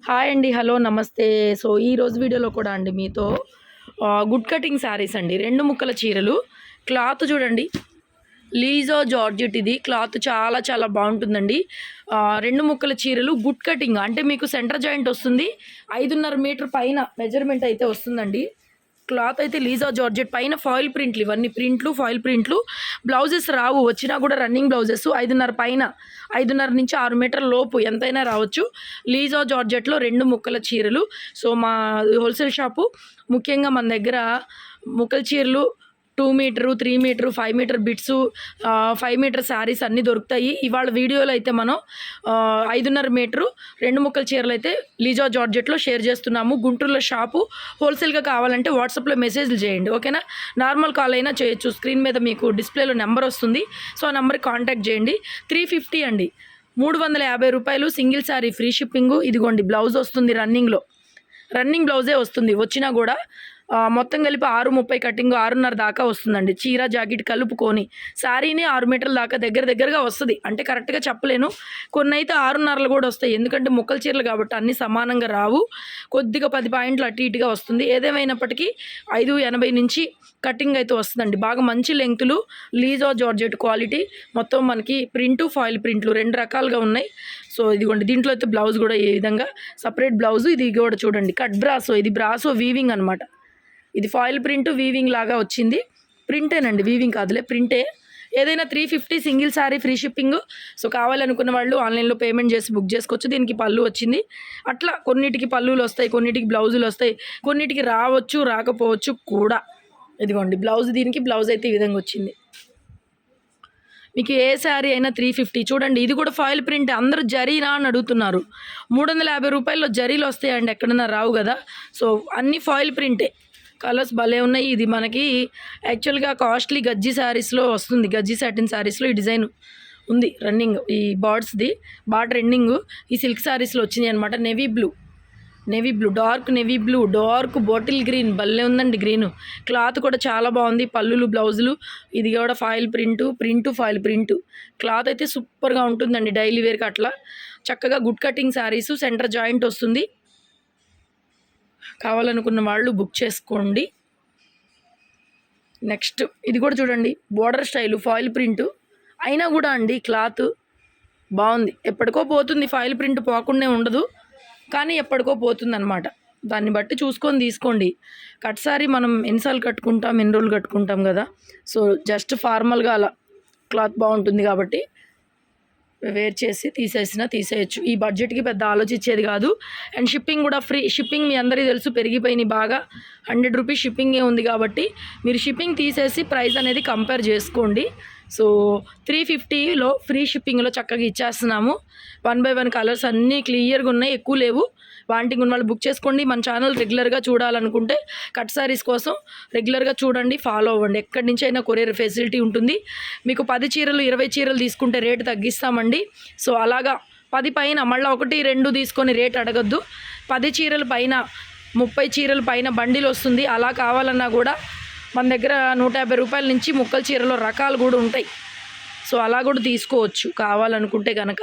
Hi అండి, hello, నమస్తే. So ఈరోజు వీడియోలో కూడా అండి మీతో గుడ్ కటింగ్ శారీస్ అండి, 2 ముక్కల చీరలు. క్లాత్ చూడండి, లీజో జార్జెట్. ఇది క్లాత్ చాలా చాలా బాగుంటుందండి. 2 ముక్కల చీరలు గుడ్ కటింగ్ అంటే మీకు సెంటర్ జాయింట్ వస్తుంది. 5.5 మీటర్ పైన మెజర్మెంట్ అయితే వస్తుందండి. క్లాత్ అయితే లీజా జార్జెట్, పైన ఫాయిల్ ప్రింట్లు, ఇవన్నీ ప్రింట్లు, ఫాయిల్ ప్రింట్లు. బ్లౌజెస్ రావు, వచ్చినా కూడా రన్నింగ్ బ్లౌజెస్ 5.5 పైన, 5.5 నుంచి 6 మీటర్ల లోపు ఎంతైనా రావచ్చు. లీజా జార్జెట్లో 2 ముక్కల చీరలు. సో మా హోల్సేల్ షాపు ముఖ్యంగా మన దగ్గర ముక్కల చీరలు 2 meter, 3 meter, 5 meter bits, 5 meter saris అన్నీ దొరుకుతాయి. ఇవాళ వీడియోలో అయితే మనం 5.5 మీటరు 2 ముక్కల చీరలు అయితే లీజా జార్జెట్లో షేర్ చేస్తున్నాము. గుంటూరులో షాపు. హోల్సేల్గా కావాలంటే వాట్సాప్లో మెసేజ్లు చేయండి, ఓకేనా. నార్మల్ కాల్ అయినా చేయొచ్చు. స్క్రీన్ మీద మీకు డిస్ప్లేలో నెంబర్ వస్తుంది, సో ఆ నెంబర్కి కాంటాక్ట్ చేయండి. 350 అండి, 350 రూపాయలు. Single sari free shipping. ఇదిగోండి బ్లౌజ్ వస్తుంది, రన్నింగ్ బ్లౌజే వస్తుంది. వచ్చినా కూడా మొత్తం కలిపి 6.30 కటింగ్, 6.5 దాకా వస్తుందండి. చీర జాకెట్ కలుపుకొని శారీని 6 మీటర్ల దాకా దగ్గరగా వస్తుంది. అంటే కరెక్ట్గా చెప్పలేను, కొన్ని అయితే 6.5 కూడా వస్తాయి. ఎందుకంటే ముక్కల చీరలు కాబట్టి అన్నీ సమానంగా రావు. కొద్దిగా 10 పాయింట్లు అటు ఇటుగా వస్తుంది. ఏదేమైనప్పటికీ 5.80 నుంచి కటింగ్ అయితే వస్తుందండి. బాగా మంచి లెంగ్తులు, లీజా జార్జెట్ క్వాలిటీ. మొత్తం మనకి ప్రింటు, ఫాయిల్ ప్రింట్లు 2 రకాలుగా ఉన్నాయి. సో ఇదిగోండి, దీంట్లో అయితే బ్లౌజ్ కూడా ఏ విధంగా సపరేట్ బ్లౌజు. ఇది కూడా చూడండి, కట్ బ్రాసో. ఇది బ్రాసో వీవింగ్ అనమాట. ఇది ఫాయిల్ ప్రింట్ వీవింగ్ లాగా వచ్చింది. ప్రింటేనండి, వీవింగ్ కాదులే, ప్రింటే. ఏదైనా 350 single sari free shipping. So కావాలనుకున్న వాళ్ళు ఆన్లైన్లో పేమెంట్ చేసి బుక్ చేసుకోవచ్చు. దీనికి పళ్ళు వచ్చింది. అట్లా కొన్నిటికి పళ్ళులు వస్తాయి, కొన్నిటికి బ్లౌజులు వస్తాయి, కొన్నిటికి రావచ్చు, రాకపోవచ్చు కూడా. ఇదిగోండి బ్లౌజ్, దీనికి బ్లౌజ్ అయితే ఈ విధంగా వచ్చింది. మీకు ఏ శారీ అయినా 350. చూడండి, ఇది కూడా ఫాయిల్ ప్రింట్. అందరూ జరీనా అని అడుగుతున్నారు. 350 రూపాయల్లో జరీలు వస్తాయండి, ఎక్కడన్నా రావు కదా. సో అన్నీ ఫాయిల్ ప్రింటే. కలర్స్ భలే ఉన్నాయి. ఇది మనకి యాక్చువల్గా కాస్ట్లీ గజ్జి శారీస్లో వస్తుంది. గజ్జి సాటిన్ శారీస్లో ఈ డిజైన్ ఉంది రన్నింగ్. ఈ బర్డ్స్ది బాగా ట్రెండింగ్. ఈ సిల్క్ శారీస్లో వచ్చింది అనమాట. Navy blue, dark navy blue, dark bottle green, భలే ఉందండి గ్రీను. క్లాత్ కూడా చాలా బాగుంది. పళ్ళులు, బ్లౌజులు. ఇది కూడా foil print, foil print. Cloth అయితే సూపర్గా ఉంటుందండి. డైలీ వేర్కి అట్లా చక్కగా good cutting saris. Centre joint వస్తుంది. కావాలనుకున్న వాళ్ళు బుక్ చేసుకోండి. నెక్స్ట్ ఇది కూడా చూడండి, బోర్డర్ స్టైలు, ఫాయిల్ ప్రింటు. అయినా కూడా అండి క్లాత్ బాగుంది. ఎప్పటికో పోతుంది, ఫాయిల్ ప్రింట్ పోకుండా ఉండదు, కానీ ఎప్పటికో పోతుంది అనమాట. దాన్ని బట్టి చూసుకొని తీసుకోండి. కట్ సారీ మనం ఎన్నిసార్లు కట్టుకుంటాం, ఎన్ని రోజులు కట్టుకుంటాం కదా. సో జస్ట్ ఫార్మల్గా అలా క్లాత్ బాగుంటుంది కాబట్టి వేర్ చేసి తీసేయచ్చు. ఈ బడ్జెట్కి పెద్ద ఆలోచించేది కాదు. అండ్ షిప్పింగ్ కూడా ఫ్రీ. షిప్పింగ్ మీ అందరికీ తెలుసు, పెరిగిపోయినాయి బాగా. 100 రూపీస్ షిప్పింగే ఉంది కాబట్టి మీరు షిప్పింగ్ తీసేసి ప్రైస్ అనేది కంపేర్ చేసుకోండి. సో 350లో ఫ్రీ షిప్పింగ్లో చక్కగా ఇచ్చేస్తున్నాము. 1 by 1 కలర్స్ అన్నీ క్లియర్గా ఉన్నాయి, ఎక్కువ లేవు. వాంటింగ్ ఉన్న వాళ్ళు బుక్ చేసుకోండి. మన ఛానల్ రెగ్యులర్గా చూడాలనుకుంటే కట్ సారీస్ కోసం రెగ్యులర్గా చూడండి, ఫాలో అవ్వండి. ఎక్కడి నుంచి అయినా కొరియర్ ఫెసిలిటీ ఉంటుంది. మీకు 10 చీరలు 20 చీరలు తీసుకుంటే రేటు తగ్గిస్తామండి. సో అలాగా 10 పైన మళ్ళీ 1 2 తీసుకొని రేట్ అడగద్దు. 10 చీరల పైన, 30 చీరల పైన బండిల్ వస్తుంది. అలా కావాలన్నా కూడా మన దగ్గర 150 రూపాయల నుంచి ముక్కల చీరలో రకాలు కూడా ఉంటాయి. సో అలా కూడా తీసుకోవచ్చు కావాలనుకుంటే కనుక.